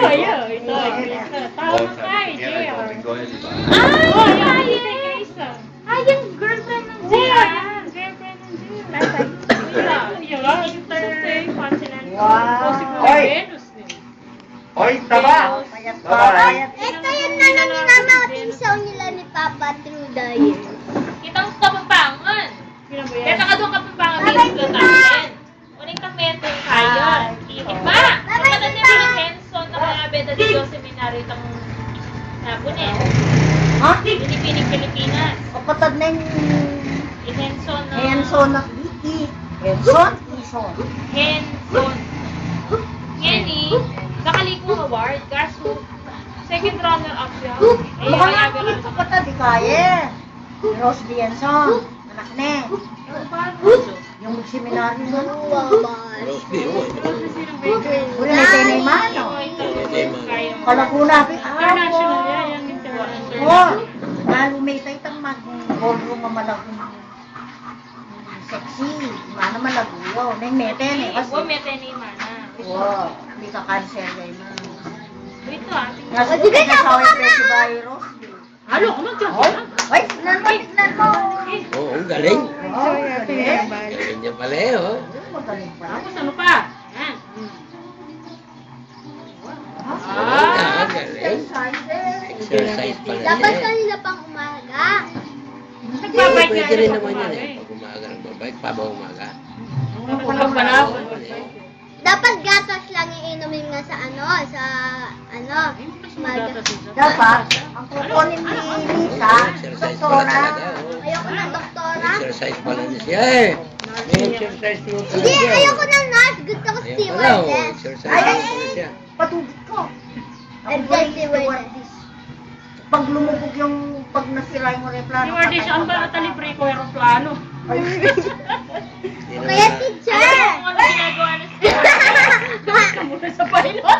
Tayo, ito. Tawag ka, JR. Ay, Grace. Ay, yung girlfriend ng JR. Girlfriend ng JR. Yung Thursday, Continental. Wow. Oy! Oy, taba! Bye-bye. Ito yung nanangin na mga tinsaw nila ni Papa through the years. Kitang kapampangan. Sino ba yan? Kaya ka doon kapampangan dito natin. Uling kang metong kayo. Iba! Kapatid niya yung Henson na mga beda dito seminary itong nabunin. Ha? Pilipining Pilipinas. Kapatid na yung Henson na... Henson na Vicky. Henson? Henson. Henson. Yenny, nakalikong award. Kaso, second runner-up siya. Eh, Mukhang kaya nga yung kapatid, di kaya. Rose D. Henson. Anak na eh. Yung seminaryo mo. Rose B, oh. Uli, may tenay mano. Kalaguna, International yan. Yan international. Oo. Lalo may taytang mag-ballroom nga malagong sexy. Mana malaguyo. Nang meten eh. Kasi, Huwag may tenay mana. wow, hindi ka cancer gay na. Ito ah. Nasa di ka sa away preso ba Rose? Halo, kumagka. Ay, tignan mo, tignan mo. Oo, ang galing. Oh, galing. Galing niya pala eh, oh. Magaling pa. Tapos ano pa? Yan. Ah, galing. Exercises. Exercise pala Dapat niya eh. kanina pang umaga. Nagbabike Pwede nga rin rin naman yan eh. eh. Pag umaga nagbabike, pabang umaga. Kapag panahon. Dapat gatas lang iinumin nga sa umaga. Dapat, ang kukunin ni Lisa, Exercise pala doktora. talaga, oh. Ayoko ng doktora. Exercise pala niya siya eh. May exercise mo pala Hindi, siya. ayoko ng nurse. Gusto ko Ayun pala, oh. stewardess. Exercise Ay, pala siya. Patugit ko. Ako Ay, po yung stewardess. stewardess. Pag lumubog yung, pag nasira yung replano. Si Wardish, ang bata libre ko yung plano. Hindi Kaya naman- teacher. Kung ano ginagawa na siya. Muna sa pilot.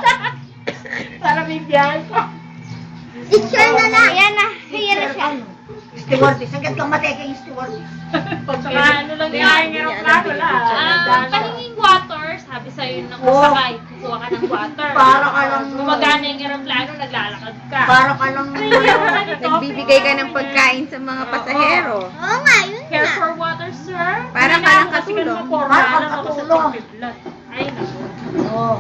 Para may biyahe ko. Teacher na lang. Ayan na. Ayan na siya. Stewardess. Hanggang kang mateke yung stewardess. Pag ano lang yung aeroplano lang. Pahinging water, sabi sa'yo nung Oo. kasakay, kukuha ka ng water. Para ka lang. Gumagana yung aeroplano, naglalakad ka. Para ka lang. Nagbibigay ka ng pagkain sa mga pasahero. Oo nga, yun Care nga. for water, sir? Para ka lang katulong. Para Para ka katulong. Ay, naku. Oo.